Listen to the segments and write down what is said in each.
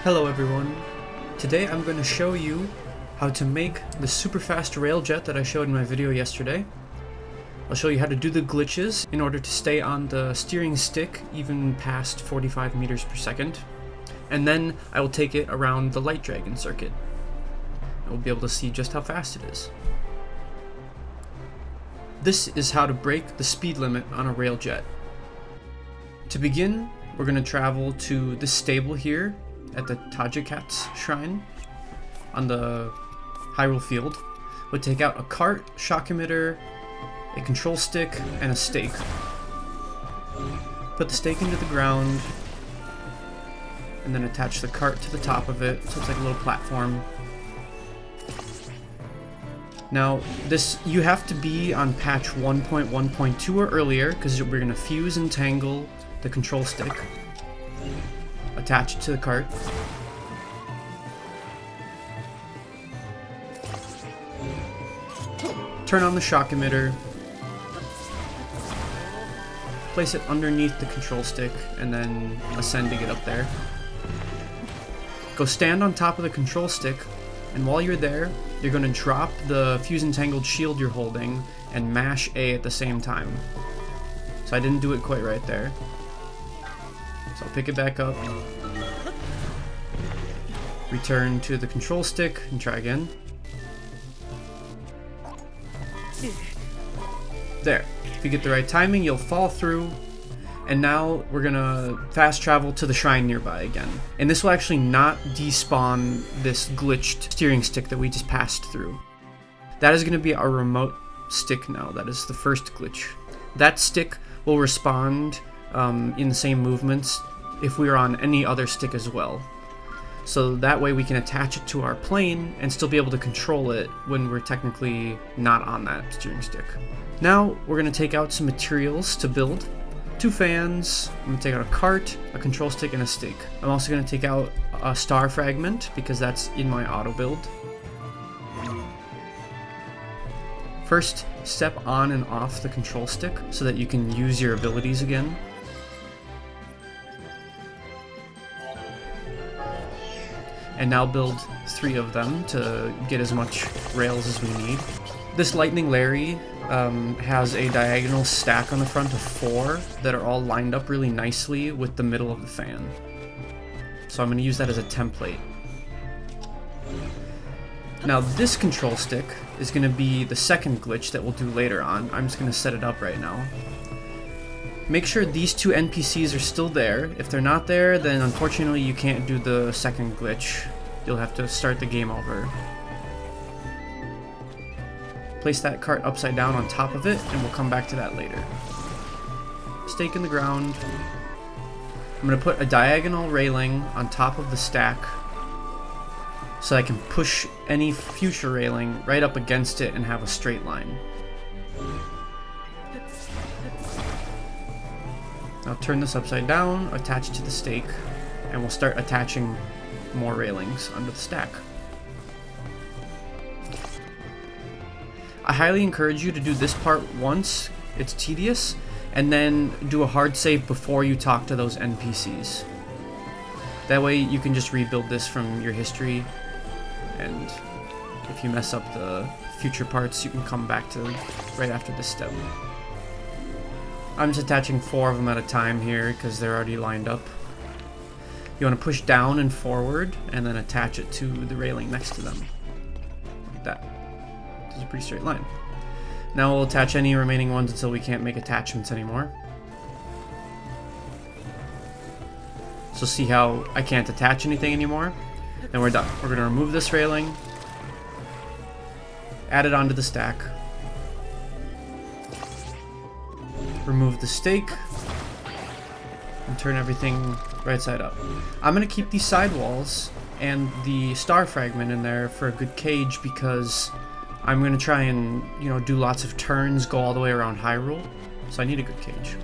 Hello everyone. Today I'm going to show you how to make the super fast railjet that I showed in my video yesterday. I'll show you how to do the glitches in order to stay on the steering stick even past 45 meters per second. And then I will take it around the light dragon circuit. We'll be able to see just how fast it is. This is how to break the speed limit on a railjet. To begin, we're going to travel to this stable here at the Tajikat's shrine on the Hyrule field. We'll take out a cart, shock emitter, a control stick, and a stake. Put the stake into the ground, and then attach the cart to the top of it, so it's like a little platform. Now, you have to be on patch 1.1.2 or earlier, because we're going to fuse and tangle the control stick. Attach it to the cart. Turn on the shock emitter. Place it underneath the control stick and then ascend to get up there. Go stand on top of the control stick, and while you're there, you're going to drop the fuse and tangled shield you're holding and mash A at the same time. So I didn't do it quite right there. So I'll pick it back up, return to the control stick, and try again. There. If you get the right timing, you'll fall through. And now we're gonna fast travel to the shrine nearby again. And this will actually not despawn this glitched steering stick that we just passed through. That is gonna be our remote stick now. That is the first glitch. That stick will respond in the same movements if we are on any other stick as well. So that way we can attach it to our plane and still be able to control it when we're technically not on that steering stick. Now we're going to take out some materials to build. 2 fans, I'm going to take out a cart, a control stick, and a stake. I'm also going to take out a star fragment because that's in my auto build. First, step on and off the control stick so that you can use your abilities again. And now build 3 of them to get as much rails as we need. This Lightning Larry has a diagonal stack on the front of 4 that are all lined up really nicely with the middle of the fan. So I'm going to use that as a template. Now this control stick is going to be the second glitch that we'll do later on. I'm just going to set it up right now. Make sure these 2 NPCs are still there. If they're not there, then unfortunately you can't do the second glitch. You'll have to start the game over. Place that cart upside down on top of it, and we'll come back to that later. Stake in the ground. I'm going to put a diagonal railing on top of the stack so I can push any future railing right up against it and have a straight line. Now turn this upside down, attach it to the stake, and we'll start attaching more railings under the stack. I highly encourage you to do this part once, it's tedious, and then do a hard save before you talk to those NPCs. That way you can just rebuild this from your history, and if you mess up the future parts, you can come back to right after this step. I'm just attaching 4 of them at a time here because they're already lined up. You want to push down and forward and then attach it to the railing next to them. Like that. It's a pretty straight line. Now we'll attach any remaining ones until we can't make attachments anymore. So see how I can't attach anything anymore? Then we're done. We're going to remove this railing, add it onto the stack, remove the stake, and turn everything right side up. I'm going to keep these side walls and the star fragment in there for a good cage because I'm going to try and, do lots of turns, go all the way around Hyrule, so I need a good cage.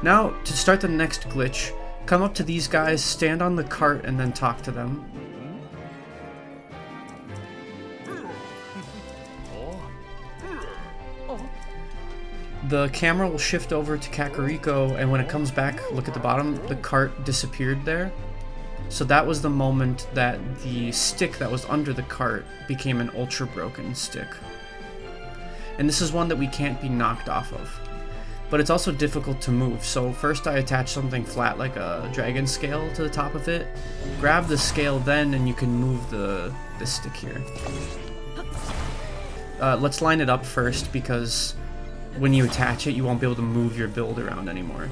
Now, to start the next glitch, come up to these guys, stand on the cart, and then talk to them. The camera will shift over to Kakariko, and when it comes back, look at the bottom, the cart disappeared there. So that was the moment that the stick that was under the cart became an ultra broken stick. And this is one that we can't be knocked off of. But it's also difficult to move, so first I attach something flat like a dragon scale to the top of it. Grab the scale then and you can move the stick here. Let's line it up first because when you attach it you won't be able to move your build around anymore.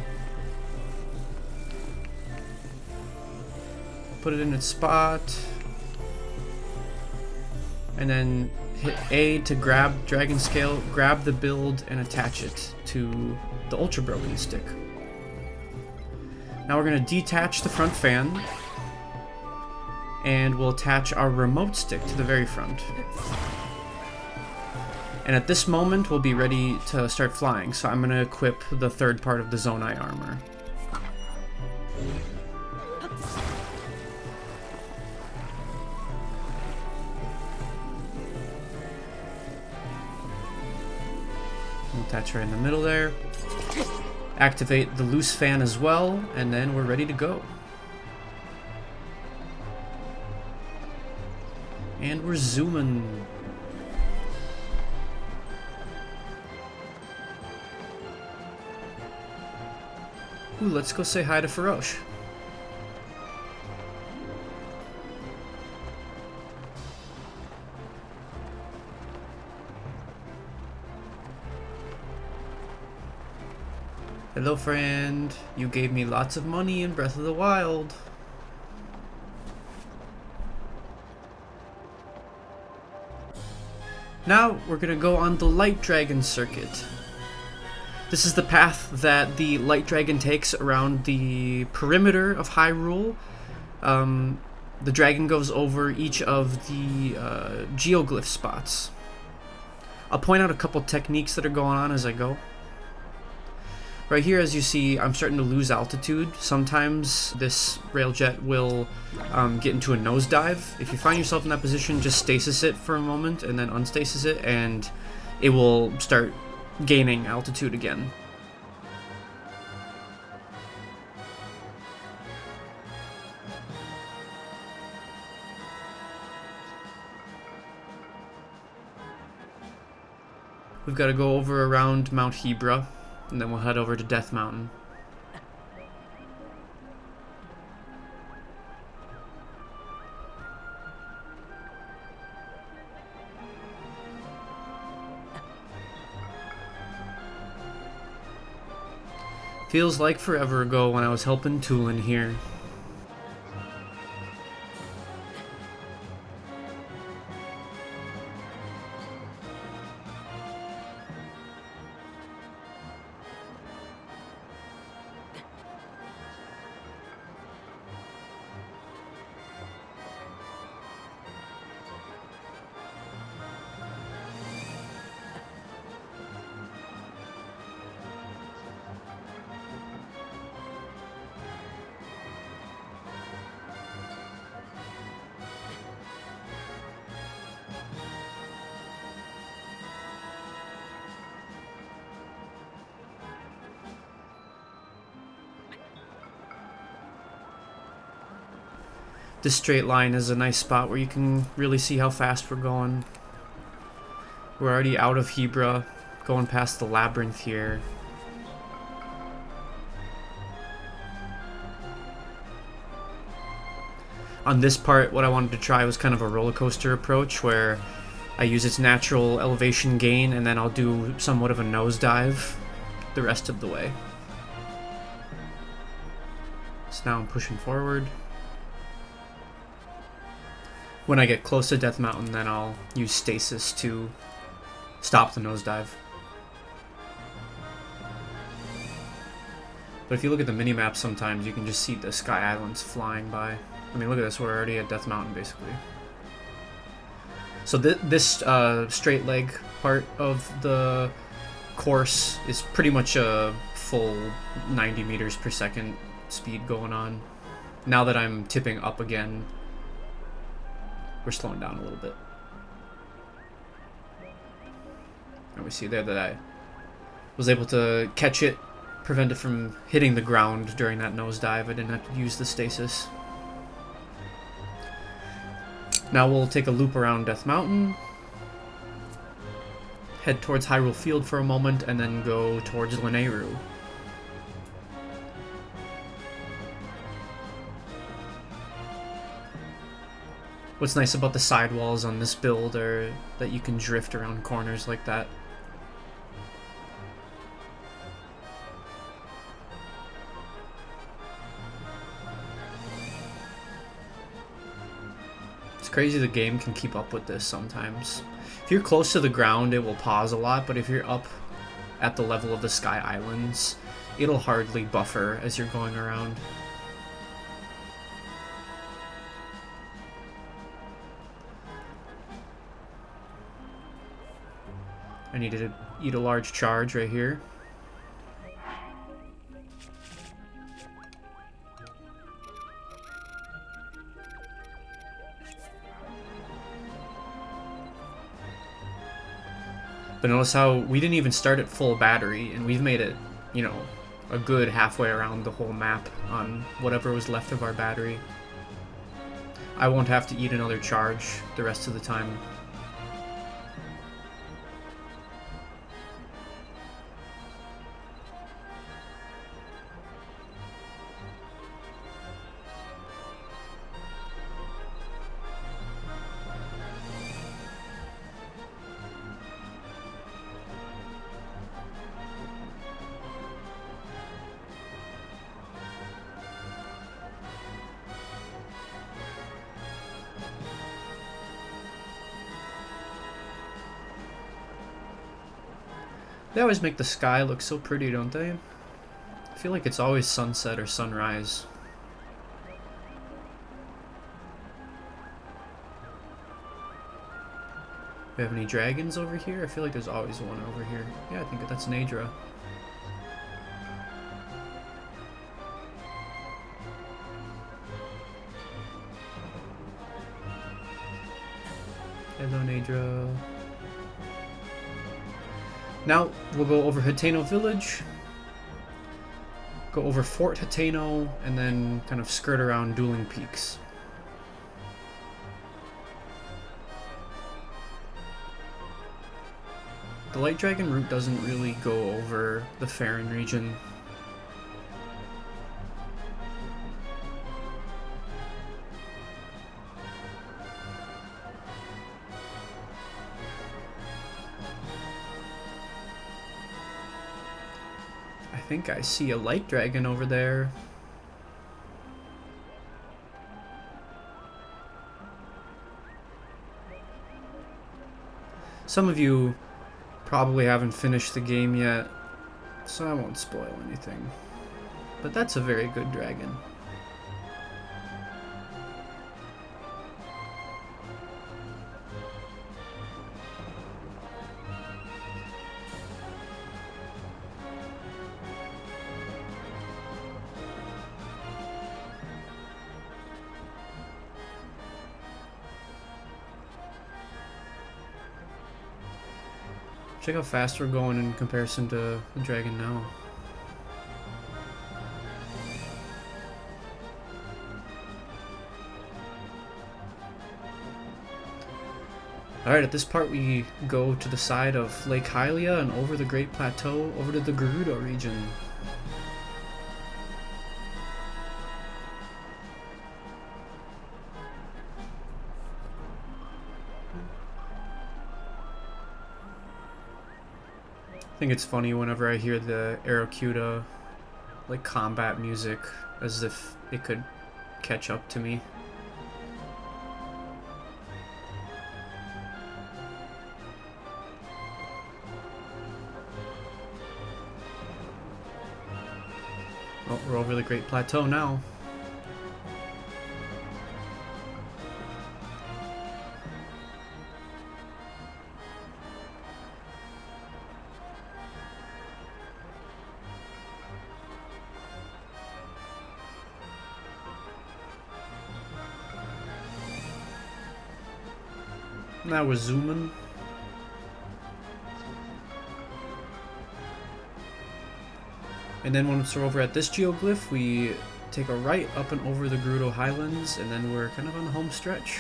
Put it in its spot. And then hit A to grab dragon scale, grab the build and attach it to the ultra broken stick. Now we're going to detach the front fan and we'll attach our remote stick to the very front. And at this moment we'll be ready to start flying, so I'm going to equip the third part of the Zonai armor. Attach right in the middle there. Activate the loose fan as well, and then we're ready to go. And we're zooming. Ooh, let's go say hi to Farosh. Hello, friend. You gave me lots of money in Breath of the Wild. Now we're gonna go on the Light Dragon circuit. This is the path that the Light Dragon takes around the perimeter of Hyrule. The dragon goes over each of the geoglyph spots. I'll point out a couple techniques that are going on as I go. Right here, as you see, I'm starting to lose altitude. Sometimes this railjet will get into a nosedive. If you find yourself in that position, just stasis it for a moment and then unstasis it, and it will start gaining altitude again. We've got to go over around Mount Hebra, and then we'll head over to Death Mountain. Feels like forever ago when I was helping Tulin here. This straight line is a nice spot where you can really see how fast we're going. We're already out of Hebra, going past the labyrinth here. On this part, what I wanted to try was kind of a roller coaster approach where I use its natural elevation gain and then I'll do somewhat of a nosedive the rest of the way. So now I'm pushing forward. When I get close to Death Mountain, then I'll use stasis to stop the nosedive. But if you look at the minimap sometimes, you can just see the Sky Islands flying by. I mean, look at this, we're already at Death Mountain, basically. So this straight leg part of the course is pretty much a full 90 meters per second speed going on. Now that I'm tipping up again, we're slowing down a little bit. And we see there that I was able to catch it, prevent it from hitting the ground during that nosedive. I didn't have to use the stasis. Now we'll take a loop around Death Mountain, head towards Hyrule Field for a moment, and then go towards Lanayru. What's nice about the sidewalls on this build are that you can drift around corners like that. It's crazy the game can keep up with this sometimes. If you're close to the ground, it will pause a lot, but if you're up at the level of the Sky Islands, it'll hardly buffer as you're going around. I need to eat a large charge right here. But notice how we didn't even start at full battery, and we've made it, you know, a good halfway around the whole map on whatever was left of our battery. I won't have to eat another charge the rest of the time. They always make the sky look so pretty, don't they? I feel like it's always sunset or sunrise. Do we have any dragons over here? I feel like there's always one over here. Yeah, I think that's Nadra. Hello, Nadra. Now, we'll go over Hateno Village, go over Fort Hateno, and then kind of skirt around Dueling Peaks. The Light Dragon route doesn't really go over the Faron region. I think I see a light dragon over there. Some of you probably haven't finished the game yet, so I won't spoil anything. But that's a very good dragon. Check how fast we're going in comparison to the dragon now. Alright, at this part we go to the side of Lake Hylia and over the Great Plateau, over to the Gerudo region. I think it's funny whenever I hear the Aerocuda, like, combat music, as if it could catch up to me. Oh, we're over the Great Plateau now. Now we're zooming. And then once we're over at this geoglyph, we take a right up and over the Gerudo Highlands, and then we're kind of on the home stretch.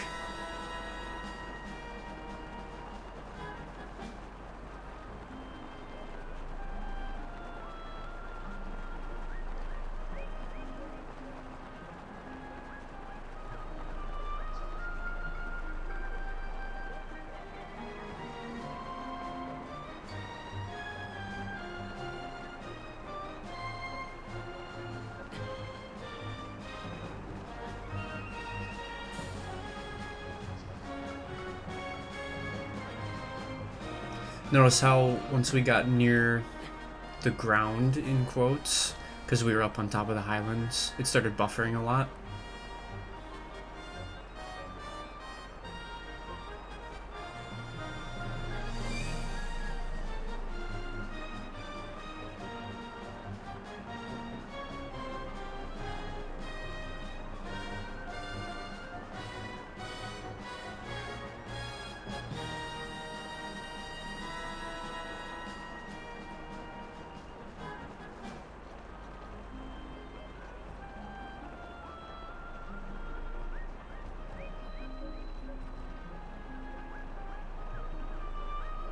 Notice how once we got near the ground, in quotes, because we were up on top of the highlands, it started buffering a lot.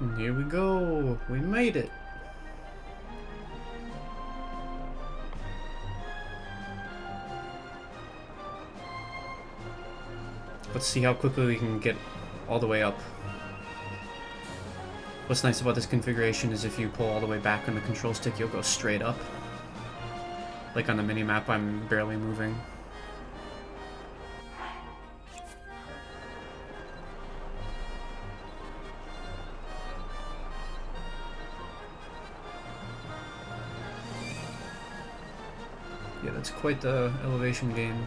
And here we go. We made it. Let's see how quickly we can get all the way up. What's nice about this configuration is if you pull all the way back on the control stick, you'll go straight up. Like on the mini-map, I'm barely moving. Yeah, that's quite the elevation gain.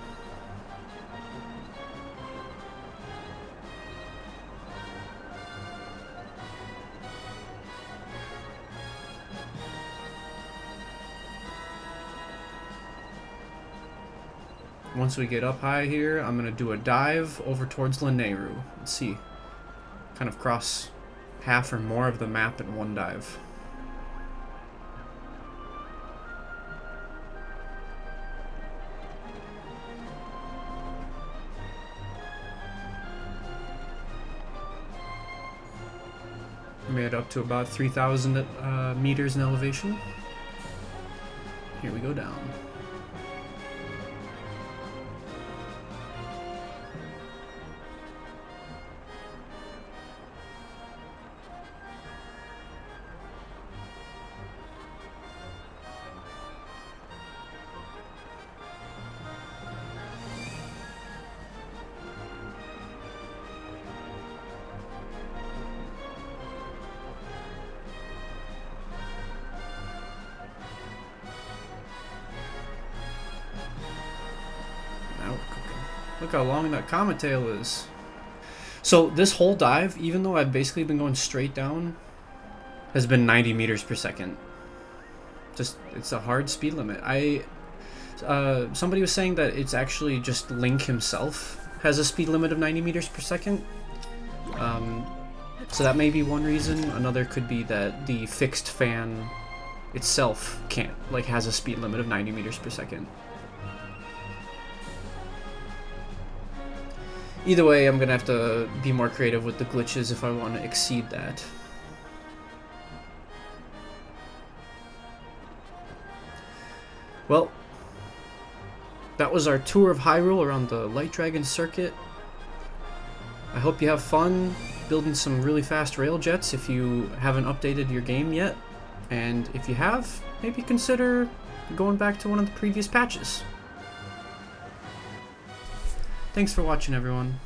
Once we get up high here, I'm going to do a dive over towards Lanayru. Let's see. Kind of cross half or more of the map in one dive. Made it up to about 3,000 meters in elevation. Here we go down. Look how long that comet tail is. So this whole dive, even though I've basically been going straight down, has been 90 meters per second. Just, it's a hard speed limit. Somebody was saying that it's actually just Link himself has a speed limit of 90 meters per second. So that may be one reason. Another could be that the fixed fan itself has a speed limit of 90 meters per second. Either way, I'm gonna have to be more creative with the glitches if I want to exceed that. Well, that was our tour of Hyrule around the Light Dragon circuit. I hope you have fun building some really fast rail jets if you haven't updated your game yet. And if you have, maybe consider going back to one of the previous patches. Thanks for watching, everyone.